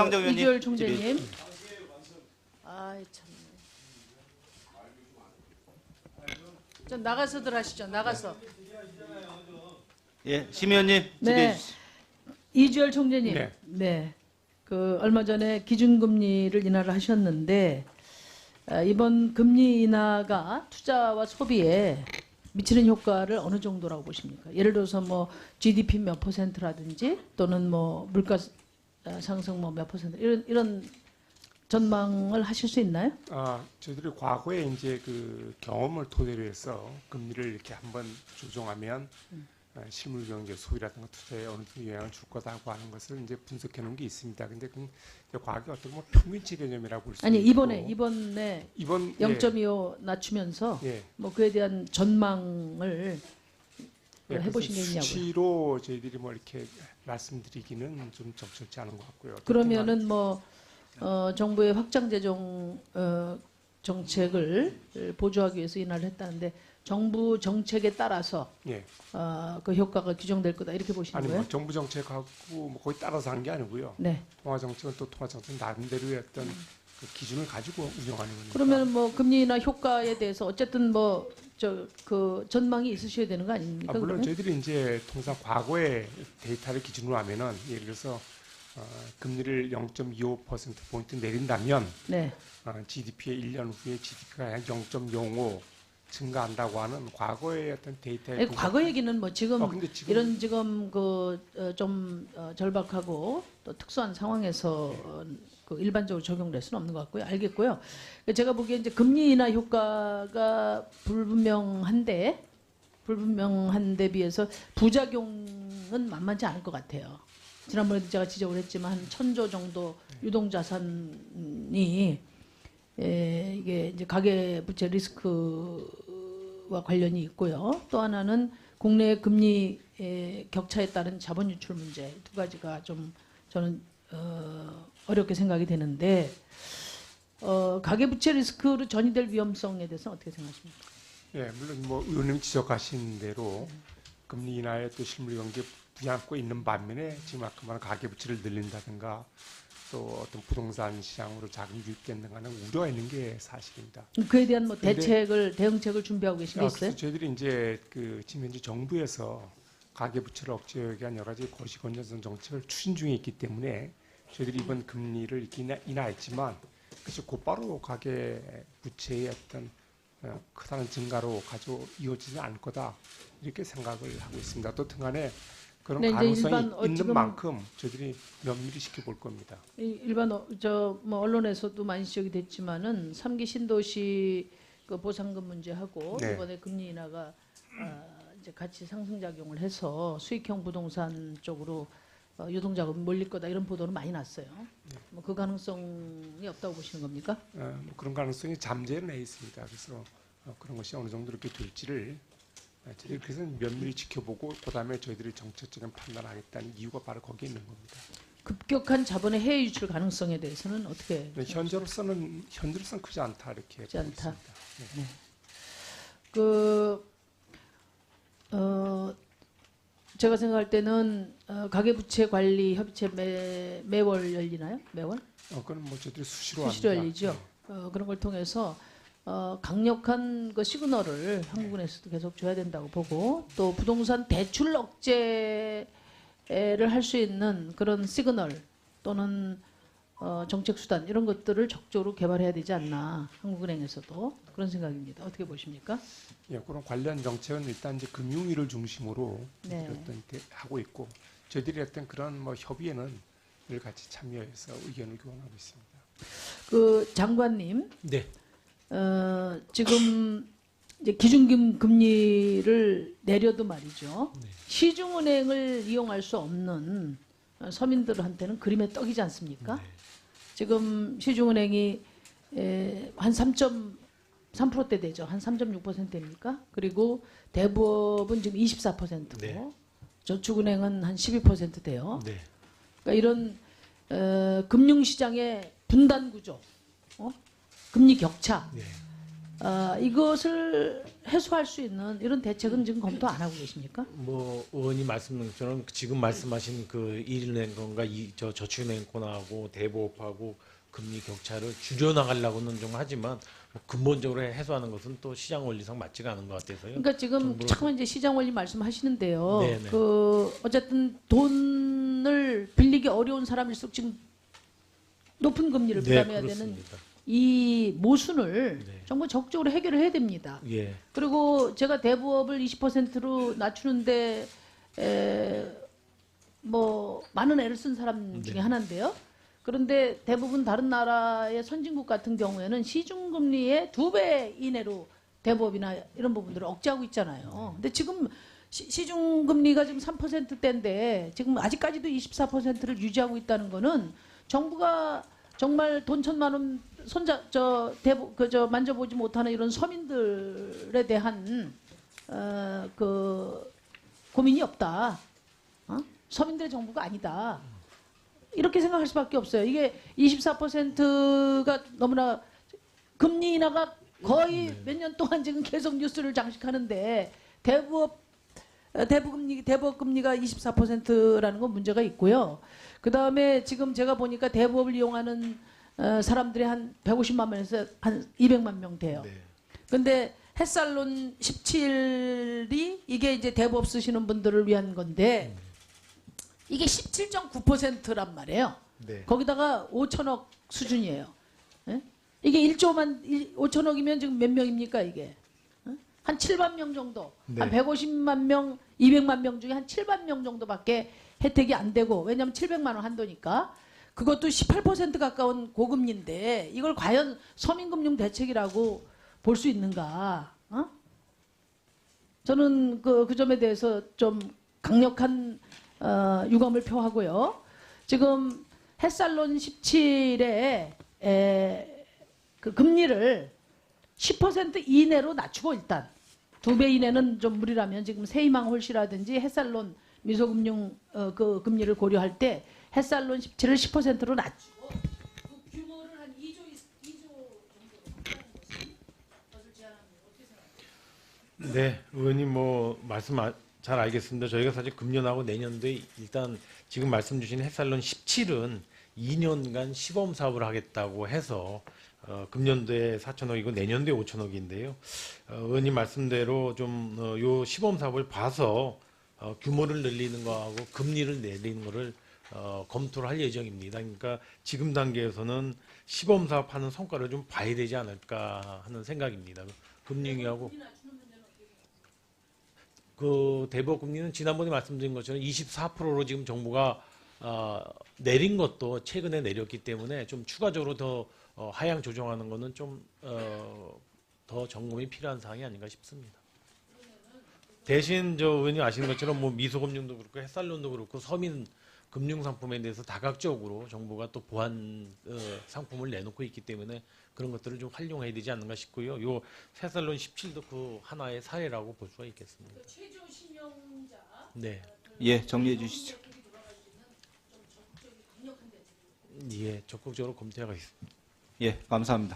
김상정 의원님 이주열 총재님. 아이 참. 좀 나가서들 하시죠. 나가서. 예, 심 의원님 네. 질의해 주시죠. 이주열 총재님. 네. 네. 그 얼마 전에 기준금리를 인하를 하셨는데 이번 금리 인하가 투자와 소비에 미치는 효과를 어느 정도라고 보십니까? 예를 들어서 뭐 GDP 몇 %라든지 또는 뭐 물가 상승 뭐 몇 % 이런 전망을 하실 수 있나요? 저희들이 과거에 이제 그 경험을 토대로 해서 금리를 이렇게 한번 조정하면 실물 경제 소비라든가 투자에 어느 정도 영향을 줄 거다고 하는 것을 이제 분석해 놓은 게 있습니다. 근데 그 과거에 어떤 뭐 평균치 개념이라고 볼 수 아니 있고 이번에 이번 0.25 낮추면서 예. 뭐 그에 대한 전망을 예, 해보신 게 그래서 있냐고요? 수치로 저희들이 뭐 이렇게 말씀드리기는 좀 적절치 않은 것 같고요. 그러면은 뭐 정부의 확장 재정 정책을 보조하기 위해서 인하를 했다는데 정부 정책에 따라서 예. 그 효과가 규정될 거다 이렇게 보시는 아니 거예요? 뭐 정부 정책하고 뭐 거의 따라서 한 게 아니고요. 네. 통화 정책은 또 통화 정책 나름대로의 어떤 그 기준을 가지고 운영하는 거니까. 그러면 뭐 금리 인하 효과에 대해서 어쨌든 뭐 그 전망이 있으셔야 되는 거 아닙니까? 물론 그러면? 저희들이 이제 통상 과거의 데이터를 기준으로 하면은 예를 들어서 금리를 0.25% 포인트 내린다면 네. GDP의 1년 후에 GDP가 한 0.05 증가한다고 하는 과거의 어떤 데이터에 과거 얘기는 뭐 지금 근데 지금 이런 지금 그 좀 절박하고 또 특수한 상황에서 그 일반적으로 적용될 수는 없는 것 같고요. 알겠고요. 제가 보기에 이제 금리 인하 효과가 불분명한데 비해서 부작용은 만만치 않을 것 같아요. 지난번에도 제가 지적을 했지만 한 1,000조 정도 유동자산이 이게 이제 가계 부채 리스크와 관련이 있고요. 또 하나는 국내 금리 격차에 따른 자본 유출 문제 두 가지가 좀 저는 어렵게 생각이 되는데 가계 부채 리스크로 전이될 위험성에 대해서 어떻게 생각하십니까? 예, 물론 뭐 의원님 지적하신 대로 금리 인하에 또 실물 경제 부양하고 있는 반면에 지금 아까 말한 가계 부채를 늘린다든가 또 어떤 부동산 시장으로 자금이 유입된다는 우려가 있는 게 사실입니다. 그에 대한 뭐 대응책을 준비하고 계신 게 있어요? 그래서 저희들이 이제 그 지금 현재 정부에서 가계 부채를 억제하기 위한 여러 가지 거시 건전성 정책을 추진 중에 있기 때문에 저희들이 이번 금리를 이렇게 인하했지만 그래서 곧바로 가계 부채의 어떤 크다는 증가로 이어지지 않을 거다 이렇게 생각을 하고 있습니다. 또 등간에 그런 네, 가능성이 있는 지금 만큼 저희들이 면밀히 지켜볼 겁니다. 일반 뭐 언론에서도 많이 지적이 됐지만은 3기 신도시 그 보상금 문제하고 네. 이번에 금리 인하가 이제 같이 상승작용을 해서 수익형 부동산 쪽으로 유동자금 몰릴 거다 이런 보도는 많이 났어요. 뭐 그 가능성이 없다고 보시는 겁니까? 뭐 그런 가능성이 잠재는 해 있습니다. 그래서 그런 것이 어느 정도 이렇게 될지를 저희들이 그래서 면밀히 지켜보고 그다음에 저희들이 정책적인 판단하겠다는 이유가 바로 거기에 있는 겁니다. 급격한 자본의 해외 유출 가능성에 대해서는 어떻게? 현재로서는 크지 않다 이렇게 크지 보고 않다. 있습니다. 네. 제가 생각할 때는 가계부채 관리 협의체 매월 열리나요? 매월? 그건 뭐 저희들이 수시로 수시로 합니다. 열리죠. 그런 걸 통해서 강력한 그 시그널을 한국은행에서도 계속 줘야 된다고 보고 또 부동산 대출 억제를 할 수 있는 그런 시그널 또는 정책 수단 이런 것들을 적극적으로 개발해야 되지 않나 한국은행에서도 그런 생각입니다. 어떻게 보십니까? 예, 그런 관련 정책은 일단 이제 금융위를 중심으로 네. 어떤 하고 있고 저희들이 어떤 그런 뭐 협의에는 늘 같이 참여해서 의견을 교환하고 있습니다. 그 장관님, 네. 지금 이제 기준금 금리를 내려도 말이죠. 네. 시중은행을 이용할 수 없는 서민들한테는 그림의 떡이지 않습니까? 네. 지금 시중은행이 한 3.3%대 되죠. 한 3.6%입니까? 그리고 대부업은 지금 24%고 네. 저축은행은 한 12% 돼요. 네. 그러니까 이런 금융시장의 분단 구조, 금리 격차 네. 이것을 해소할 수 있는 이런 대책은 지금 검토 안 하고 계십니까? 뭐 의원님 말씀하신 것처럼 지금 말씀하신 그 일은행권과 저 저축은행권하고 대부업하고 금리 격차를 줄여나가려고는 좀 하지만 뭐 근본적으로 해소하는 것은 또 시장 원리상 맞지가 않은 것 같아서요. 그러니까 지금 정부로- 자꾸 이제 시장 원리 말씀하시는데요. 네네. 그 어쨌든 돈을 빌리기 어려운 사람일수록 지금 높은 금리를 네, 부담해야 되는 그렇습니다. 이 모순을 네. 정부 적극적으로 해결을 해야 됩니다. 예, 그리고 제가 대부업을 20%로 낮추는데 뭐 많은 애를 쓴 사람 중에 네. 하나인데요. 그런데 대부분 다른 나라의 선진국 같은 경우에는 시중금리의 2배 이내로 대부업이나 이런 부분들을 억제하고 있잖아요. 근데 지금 시중금리가 지금 3%대인데 지금 아직까지도 24%를 유지하고 있다는 거는 정부가 정말 돈 1,000만 원 손자 저 만져보지 못하는 이런 서민들에 대한 그 고민이 없다. 서민들의 정부가 아니다. 이렇게 생각할 수밖에 없어요. 이게 24%가 너무나 금리 인하가 거의 몇 년 동안 지금 계속 뉴스를 장식하는데 대부업 금리가 24%라는 건 문제가 있고요. 그 다음에 지금 제가 보니까 대부업을 이용하는 사람들이 한 150만 명에서 한 200만 명 돼요. 네. 근데 햇살론 17이 이게 이제 대부업 쓰시는 분들을 위한 건데 이게 17.9%란 말이에요. 네. 거기다가 5천억 수준이에요. 예? 이게 5천억이면 지금 몇 명입니까 이게? 한 7만 명 정도, 네. 한 150만 명, 200만 명 중에 한 7만 명 정도밖에 혜택이 안 되고, 왜냐하면 700만 원 한도니까. 그것도 18% 가까운 고금리인데 이걸 과연 서민금융 대책이라고 볼 수 있는가? 저는 그 점에 대해서 좀 강력한 유감을 표하고요. 지금 햇살론 17의 그 금리를 10% 이내로 낮추고 일단 2배 이내는 좀 무리라면 지금 세희망 홀씨라든지 햇살론 미소금융 그 금리를 고려할 때 햇살론 17을 10%로 낮추고 그 규모를 한 2조 정도로 확대하는 것은 것을 제안합니다. 어떻게 생각하세요? 네, 의원님 뭐 말씀 잘 알겠습니다. 저희가 사실 금년하고 내년도에 일단 지금 말씀 주신 햇살론 17은 2년간 시범 사업을 하겠다고 해서 금년도에 4천억이고 내년도에 5천억인데요. 의원님 말씀대로 좀 요 시범 사업을 봐서 규모를 늘리는 거하고 금리를 내리는 거를 검토를 할 예정입니다. 그러니까 지금 단계에서는 시범 사업하는 성과를 좀 봐야 되지 않을까 하는 생각입니다. 금융위하고 그 대부업 금리는 지난번에 말씀드린 것처럼 24%로 지금 정부가 내린 것도 최근에 내렸기 때문에 좀 추가적으로 더 하향 조정하는 것은 좀 더 점검이 필요한 사항이 아닌가 싶습니다. 대신 저 의원님 아시는 것처럼 뭐 미소금융도 그렇고 햇살론도 그렇고 서민 금융 상품에 대해서 다각적으로 정부가 또 보완 상품을 내놓고 있기 때문에 그런 것들을 좀 활용해야 되지 않는가 싶고요. 요 햇살론 17도 그 하나의 사례라고 볼 수가 있겠습니다. 최저 신용자 네, 예, 정리해 주시죠. 예, 적극적으로 검토하겠습니다. 예, 감사합니다.